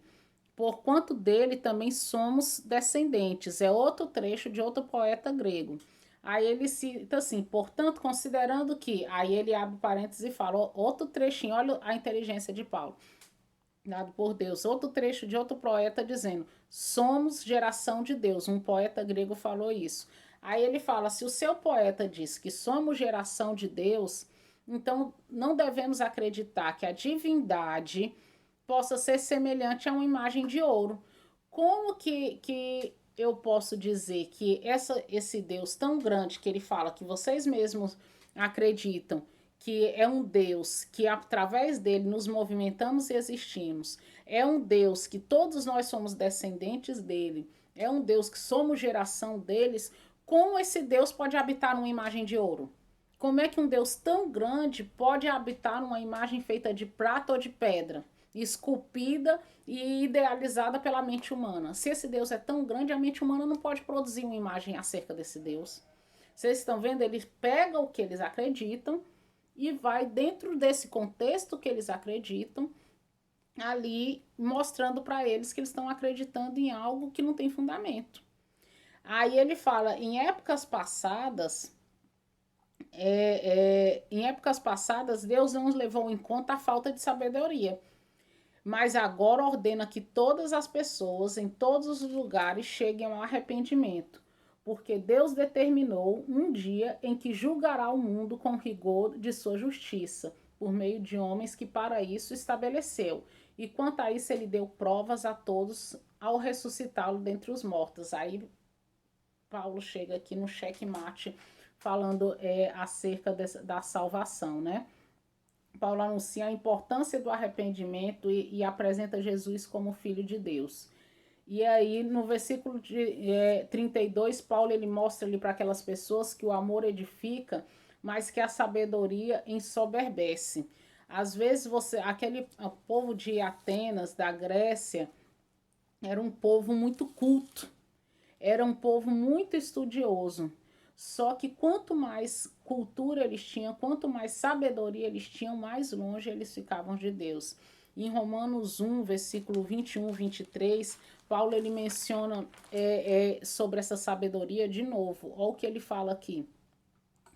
porquanto dele também somos descendentes. É outro trecho de outro poeta grego. Aí ele cita assim: portanto, considerando que. Aí ele abre parênteses e fala: outro trechinho, olha a inteligência de Paulo, dado por Deus. Outro trecho de outro poeta dizendo: somos geração de Deus. Um poeta grego falou isso. Aí ele fala: se o seu poeta diz que somos geração de Deus, então não devemos acreditar que a divindade possa ser semelhante a uma imagem de ouro. Como que eu posso dizer que esse Deus tão grande que ele fala, que vocês mesmos acreditam, que é um Deus que através dele nos movimentamos e existimos, é um Deus que todos nós somos descendentes dele, é um Deus que somos geração deles, como esse Deus pode habitar numa imagem de ouro? Como é que um Deus tão grande pode habitar numa imagem feita de prata ou de pedra, esculpida e idealizada pela mente humana? Se esse Deus é tão grande, a mente humana não pode produzir uma imagem acerca desse Deus. Vocês estão vendo? Eles pegam o que eles acreditam e vai dentro desse contexto que eles acreditam, ali mostrando para eles que eles estão acreditando em algo que não tem fundamento. Aí ele fala, em épocas passadas, Deus não levou em conta a falta de sabedoria, mas agora ordena que todas as pessoas, em todos os lugares, cheguem ao arrependimento, porque Deus determinou um dia em que julgará o mundo com rigor de sua justiça, por meio de homens que para isso estabeleceu. E quanto a isso, ele deu provas a todos ao ressuscitá-lo dentre os mortos. Aí Paulo chega aqui no checkmate falando acerca da salvação, né? Paulo anuncia a importância do arrependimento e apresenta Jesus como Filho de Deus. E aí, no versículo 32, Paulo ele mostra ali para aquelas pessoas que o amor edifica, mas que a sabedoria ensoberbece. Às vezes, o povo de Atenas, da Grécia, era um povo muito culto, era um povo muito estudioso. Só que quanto mais cultura eles tinham, quanto mais sabedoria eles tinham, mais longe eles ficavam de Deus. Em Romanos 1, versículo 21, 23, Paulo ele menciona sobre essa sabedoria de novo. Olha o que ele fala aqui.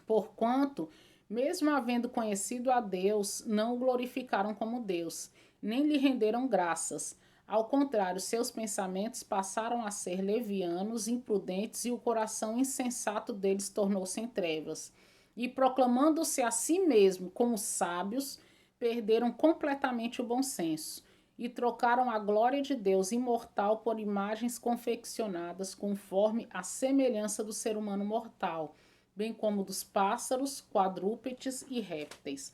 Porquanto, mesmo havendo conhecido a Deus, não o glorificaram como Deus, nem lhe renderam graças. Ao contrário, seus pensamentos passaram a ser levianos, imprudentes, e o coração insensato deles tornou-se em trevas. E proclamando-se a si mesmo como sábios, perderam completamente o bom senso e trocaram a glória de Deus imortal por imagens confeccionadas conforme a semelhança do ser humano mortal, bem como dos pássaros, quadrúpedes e répteis.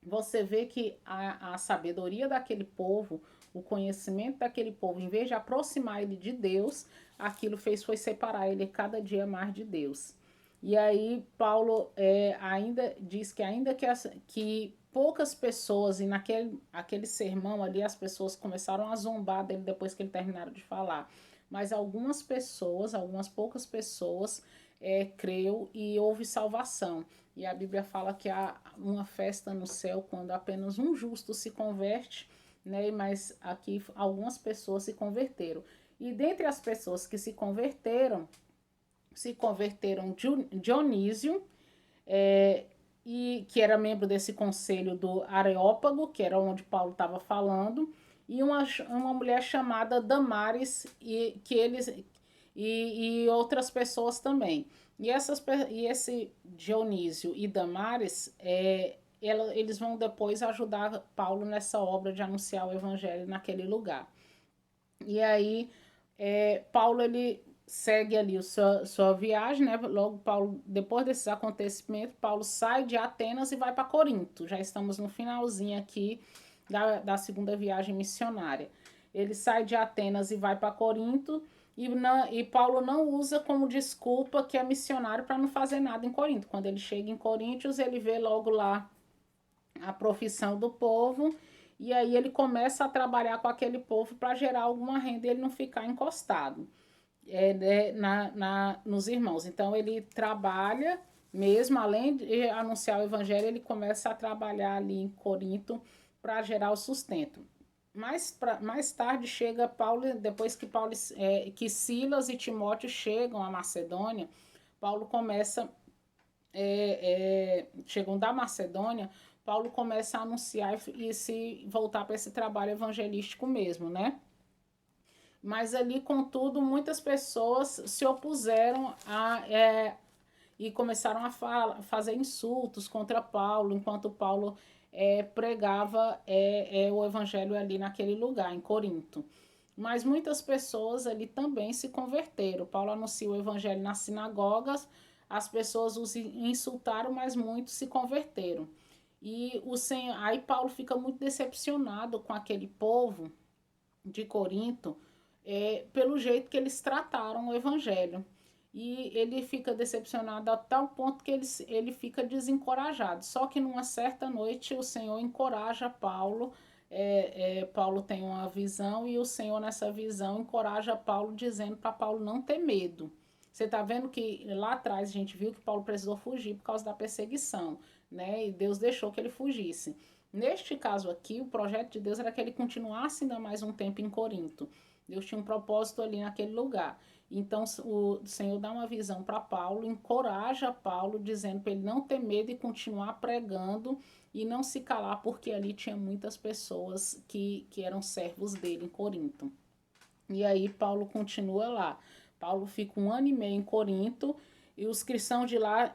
Você vê que a sabedoria daquele povo, o conhecimento daquele povo, em vez de aproximar ele de Deus, aquilo fez foi separar ele cada dia mais de Deus. E aí Paulo ainda diz que que poucas pessoas, e aquele sermão ali, as pessoas começaram a zombar dele depois que ele terminaram de falar. Mas algumas poucas pessoas creu e houve salvação. E a Bíblia fala que há uma festa no céu quando apenas um justo se converte, né? Mas aqui algumas pessoas se converteram. E dentre as pessoas que se converteram Dionísio, e que era membro desse conselho do Areópago, que era onde Paulo estava falando, e uma mulher chamada Damares, e outras pessoas também. E esse Dionísio e Damares, eles vão depois ajudar Paulo nessa obra de anunciar o evangelho naquele lugar. E aí, Paulo ele segue ali sua viagem, né? Logo, Paulo, depois desses acontecimentos, Paulo sai de Atenas e vai para Corinto. Já estamos no finalzinho aqui da segunda viagem missionária. Ele sai de Atenas e vai para Corinto. E Paulo não usa como desculpa que é missionário para não fazer nada em Corinto. Quando ele chega em Coríntios, ele vê logo lá a profissão do povo e aí ele começa a trabalhar com aquele povo para gerar alguma renda e ele não ficar encostado nos irmãos. Então ele trabalha mesmo, além de anunciar o evangelho, ele começa a trabalhar ali em Corinto para gerar o sustento. Mais tarde chega Paulo, depois que Silas e Timóteo chegam à Macedônia, Paulo começa, chegam da Macedônia, Paulo começa a anunciar e se voltar para esse trabalho evangelístico mesmo, né? Mas ali, contudo, muitas pessoas se opuseram e começaram a fazer insultos contra Paulo, enquanto Paulo pregava o evangelho ali naquele lugar, em Corinto. Mas muitas pessoas ali também se converteram. Paulo anuncia o evangelho nas sinagogas, as pessoas os insultaram, mas muitos se converteram. E aí Paulo fica muito decepcionado com aquele povo de Corinto, pelo jeito que eles trataram o evangelho. E ele fica decepcionado a tal ponto que ele fica desencorajado. Só que numa certa noite o Senhor encoraja Paulo. Paulo tem uma visão e o Senhor nessa visão encoraja Paulo, dizendo para Paulo não ter medo. Você está vendo que lá atrás a gente viu que Paulo precisou fugir por causa da perseguição, né? E Deus deixou que ele fugisse. Neste caso aqui, o projeto de Deus era que ele continuasse ainda mais um tempo em Corinto. Deus tinha um propósito ali naquele lugar. Então o Senhor dá uma visão para Paulo, encoraja Paulo, dizendo para ele não ter medo e continuar pregando e não se calar, porque ali tinha muitas pessoas que eram servos dele em Corinto. E aí Paulo continua lá. Paulo fica 1 ano e meio em Corinto e os cristãos de lá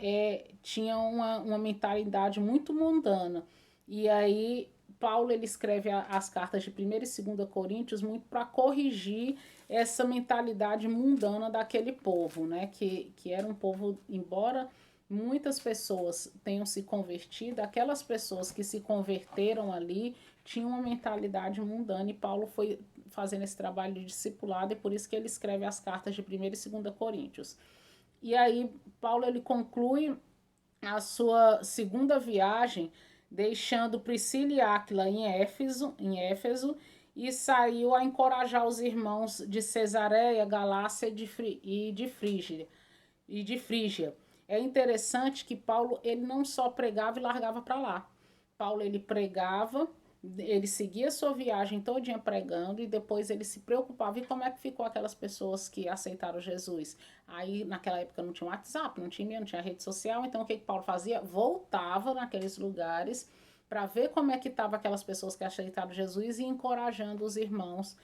tinham uma mentalidade muito mundana. E aí Paulo ele escreve as cartas de 1ª e 2ª Coríntios muito para corrigir essa mentalidade mundana daquele povo, né? Que era um povo, embora muitas pessoas tenham se convertido, aquelas pessoas que se converteram ali tinham uma mentalidade mundana e Paulo foi fazendo esse trabalho de discipulado e por isso que ele escreve as cartas de 1ª e 2ª Coríntios. E aí Paulo ele conclui a sua segunda viagem deixando Priscila e Áquila em Éfeso e saiu a encorajar os irmãos de Cesareia, Galácia e de Frígia. É interessante que Paulo ele não só pregava e largava para lá. Paulo ele pregava, ele seguia sua viagem todinha pregando e depois ele se preocupava e como é que ficou aquelas pessoas que aceitaram Jesus. Aí naquela época não tinha WhatsApp, não tinha e-mail, não tinha rede social, então o que Paulo fazia? Voltava naqueles lugares para ver como é que estavam aquelas pessoas que aceitaram Jesus e encorajando os irmãos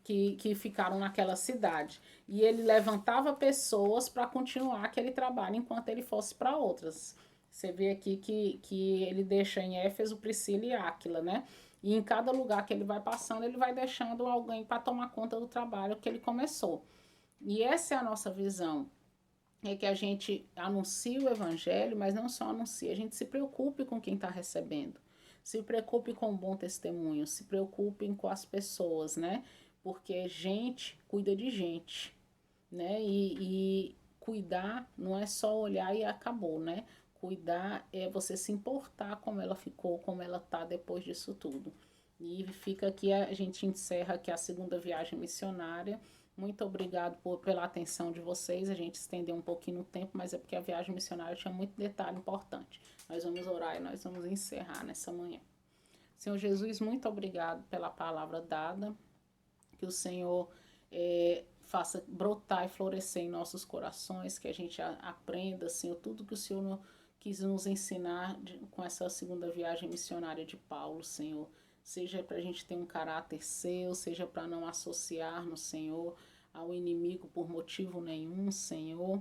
que ficaram naquela cidade. E ele levantava pessoas para continuar aquele trabalho enquanto ele fosse para outras. Você vê aqui que ele deixa em Éfeso Priscila e Áquila, né? E em cada lugar que ele vai passando, ele vai deixando alguém para tomar conta do trabalho que ele começou. E essa é a nossa visão. É que a gente anuncia o evangelho, mas não só anuncia, a gente se preocupe com quem está recebendo. Se preocupe com um bom testemunho, se preocupem com as pessoas, né? Porque gente cuida de gente, né? E cuidar não é só olhar e acabou, né? Cuidar é você se importar como ela ficou, como ela tá depois disso tudo. E fica aqui, a gente encerra aqui a segunda viagem missionária. Muito obrigado pela atenção de vocês. A gente estendeu um pouquinho no tempo, mas é porque a viagem missionária tinha muito detalhe importante. Nós vamos orar e nós vamos encerrar nessa manhã. Senhor Jesus, muito obrigado pela palavra dada. Que o Senhor faça brotar e florescer em nossos corações, que a gente aprenda, Senhor, tudo que o Senhor quis nos ensinar com essa segunda viagem missionária de Paulo, Senhor. Seja para a gente ter um caráter seu, seja para não associar-nos, Senhor, ao inimigo por motivo nenhum, Senhor.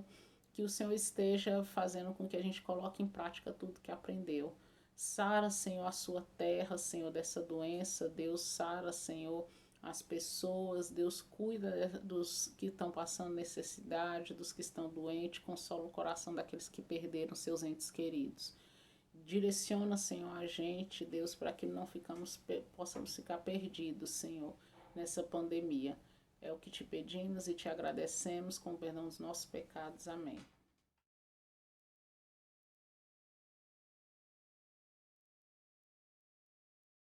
Que o Senhor esteja fazendo com que a gente coloque em prática tudo que aprendeu. Sara, Senhor, a sua terra, Senhor, dessa doença. Deus, sara, Senhor, as pessoas. Deus, cuida dos que estão passando necessidade, dos que estão doentes. Consola o coração daqueles que perderam seus entes queridos. Direciona, Senhor, a gente, Deus, para que não possamos ficar perdidos, Senhor, nessa pandemia. É o que te pedimos e te agradecemos com o perdão dos nossos pecados. Amém.